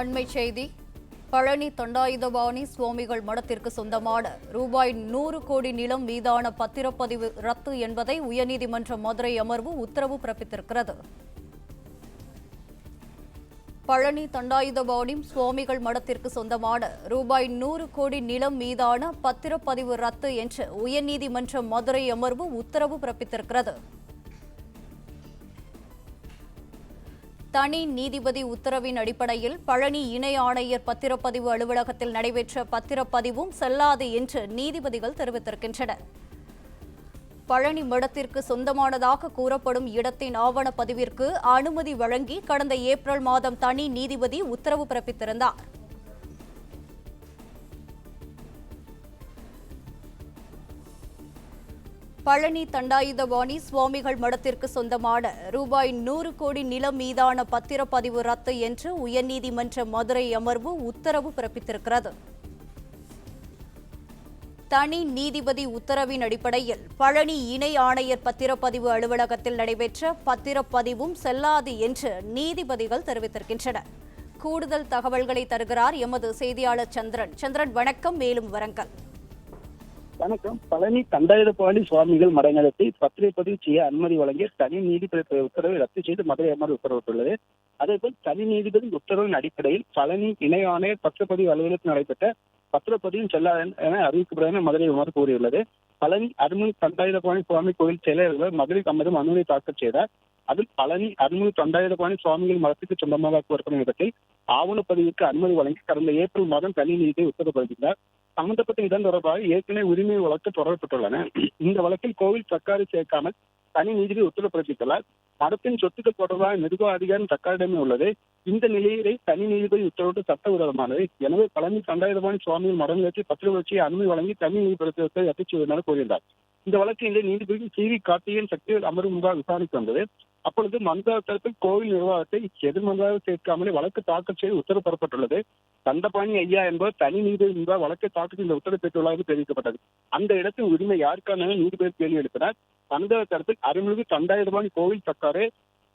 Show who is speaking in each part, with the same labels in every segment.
Speaker 1: அண்மை செய்தி. பழனி தண்டாயுதபாணி சுவாமிகள் மடத்திற்கு சொந்தமான ரூபாய் 100 கோடி நிலம் மீதான பத்திரப்பதிவு ரத்து என்பதை உயர்நீதிமன்ற மதுரை அமர்வு உத்தரவு பிறப்பித்திருக்கிறது. பழனி தண்டாயுதபாணி சுவாமிகள் மடத்திற்கு சொந்தமான ரூபாய் 100 கோடி நிலம் மீதான பத்திரப்பதிவு ரத்து என்று உயர்நீதிமன்ற மதுரை அமர்வு உத்தரவு பிறப்பித்திருக்கிறது. தனி நீதிபதி உத்தரவின் அடிப்படையில் பழனி இணை ஆணையர் பத்திரப்பதிவு அலுவலகத்தில் நடைபெற்ற பத்திரப்பதிவும் செல்லாது என்று நீதிபதிகள் தெரிவித்திருக்கின்றனர். பழனி மடத்திற்கு சொந்தமானதாக கூறப்படும் இடத்தின் ஆவணப்பதிவிற்கு அனுமதி வழங்கி கடந்த ஏப்ரல் மாதம் தனி நீதிபதி உத்தரவு பிறப்பித்திருந்தார். பழனி தண்டாயுதபாணி சுவாமிகள் மடத்திற்கு சொந்தமான ரூபாய் 100 கோடி நிலம் மீதான பத்திரப்பதிவு ரத்து என்று உயர்நீதிமன்ற மதுரை அமர்வு உத்தரவு பிறப்பித்திருக்கிறது. தனி நீதிபதி உத்தரவின் அடிப்படையில் பழனி இணை ஆணையர் பத்திரப்பதிவு அலுவலகத்தில் நடைபெற்ற பத்திரப்பதிவும் செல்லாது என்று நீதிபதிகள் தெரிவித்திருக்கின்றனர். கூடுதல் தகவல்களை தருகிறார் எமது செய்தியாளர் சந்திரன். சந்திரன், வணக்கம். மேலும் விவரங்கள்.
Speaker 2: வணக்கம். பழனி தண்டாயுதபாணி சுவாமிகள் மடநிலத்தை பத்திரப்பதிவு செய்ய அனுமதி வழங்கிய தனி நீதிபதி உத்தரவை ரத்து செய்து மதுரை அமர்வு உத்தரவிட்டுள்ளது. அதேபோல் தனி நீதிபதி உத்தரவின் அடிப்படையில் பழனி இணை ஆணையர் பத்திரப்பதிவு அலுவலகத்தில் நடைபெற்ற பத்திரப்பதிவும் செல்லாது என அறிவிக்கப்படும் மதுரை அமர்வு கூறியுள்ளது. பழனி அருள்மிகு தண்டாயுதபாணி சுவாமி கோயில் செயலாளர்கள் மதுரை அமர்வு அனுமதி தாக்கல் செய்தார். அதில் பழனி அருள்மிகு தண்டாயுதபாணி சுவாமிகள் மதத்துக்கு சொந்தமாக கூறப்படும் இடத்தில் ஆவணப்பதிவுக்கு அனுமதி வழங்கி கடந்த ஏப்ரல் மாதம் தனி நீதியை உத்தரவு பிறப்பித்தார். சம்பந்தப்பட்ட இதன் தொடர்பாக ஏற்கனவே உரிமை வழக்கு தொடரப்பட்டுள்ளன. இந்த வழக்கில் கோவில் தக்காரி சேர்க்காமல் தனி நீதிபதி உத்தரவு பிறப்பித்துள்ளார். மடத்தின் சொத்துக்கள் தொடர்பாக நிர்வாக அதிகாரம் தக்காரிடமே உள்ளது. இந்த நிலையிலே தனி நீதிபதி உத்தரவு சட்டவிரோதமானது. எனவே பழனி தண்டாயுதபாணி சுவாமிகள் மடநிலத்தில் பத்திரப்பதிவு அனுமதி வழங்கி தனி நீதிபதி ரத்து செய்வதாக கூறினார். இந்த வழக்கிலே நீதிபதி சி.வி. கார்த்திகேயன் சக்திவேல் அமர்வு முன்பாக விசாரித்து வந்தது. அப்பொழுது மனுதாரர் தரப்பில் கோவில் நிர்வாகத்தை எதிர்மனுதாக சேர்க்காமலே வழக்கு தாக்கல் செய்து உத்தரவு பெறப்பட்டுள்ளது. தண்டபாணி ஐயா என்பவர் தனி நீதிபதி முன்பாக வழக்கை தாக்கல் இந்த உத்தரவு பெற்றுள்ளார் என்று தெரிவிக்கப்பட்டது. அந்த இடத்தில் உரிமை யாருக்கான நீதிபதி கேள்வி எழுப்பினார். மனுதாரர் தரப்பில் அருள்மிகு தண்டாயுதபாணி கோவில் தக்காரே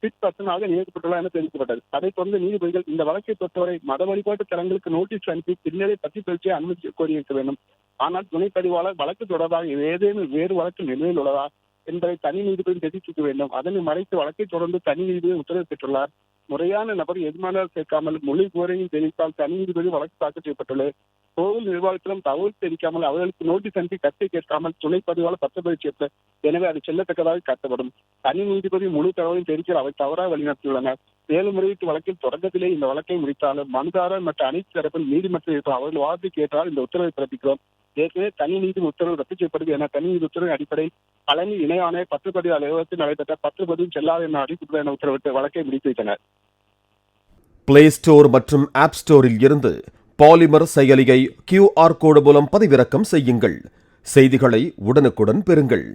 Speaker 2: பிட் பர்சனாக நியமிக்கப்பட்டுள்ளார் என தெரிவிக்கப்பட்டது. அதைத் தொடர்ந்து நீதிபதிகள் இந்த வழக்கை பொறுத்தவரை மத வழிபாட்டு தலங்களுக்கு நோட்டீஸ் அனுப்பி பின்னரே பத்திரப்பதிவை அனுமதி கோரியிருக்க வேண்டும். ஆனால் துணைப்பதிவாளர் வழக்கு தொடர்பாக ஏதேனும் வேறு வழக்கு நிலுவையில் உள்ளதா என்பதை தனி நீதிபதி தெரிவிக்க வேண்டும். அதனை மறைத்து வழக்கை தொடர்ந்து தனி நீதிபதி உத்தரவு பெற்றுள்ளார். முறையான நபர் எதிர்மானால் சேர்க்காமல் மொழி கோரையும் தெரிவித்தால் தனி நீதிபதி வழக்கு தாக்கல் செய்யப்பட்டுள்ளது. கோவில் நிர்வாகத்திலும் தகவல் தெரிவிக்காமல் அவர்களுக்கு நோட்டீஸ் அனுப்பி கட்டை கேட்காமல் துணை பதிவாளர் பத்திரப்பதிவு செய்யப்பட்டது. எனவே அது செல்லத்தக்கதாக காட்டப்படும். தனி நீதிபதி முழு தகவலையும் தெரிவிக்க அவை தவறாக வழிநடத்தியுள்ளனர். மேல்முறையீட்டு வழக்கில் தொடக்கத்திலே இந்த வழக்கை முடித்தாலும் மனுதாரர் மற்ற அனைத்து தரப்பில் நீதிமன்றம் அவர்கள் வாதத்தை கேட்டால் இந்த உத்தரவை பிறப்பிக்கிறோம். ஏற்கனவே தனி நீதி உத்தரவு ரத்து செய்யப்படுது என தனி நீதி உத்தரவின் அடிப்படையில் பழனி இணை ஆணையர் பத்திரப்பதிவு அலுவலகத்தில் நடைபெற்ற பத்திரப்பதிவும் செல்லாது என அறிவிக்கப்படும் என உத்தரவிட்டு வழக்கை முடித்து வைத்தனர்.
Speaker 3: பிளே ஸ்டோர் மற்றும் ஆப் ஸ்டோரில் இருந்து பாலிமர் செயலியை QR கோடு மூலம் பதிவிறக்கம் செய்யுங்கள். செய்திகளை உடனுக்குடன் பெறுங்கள்.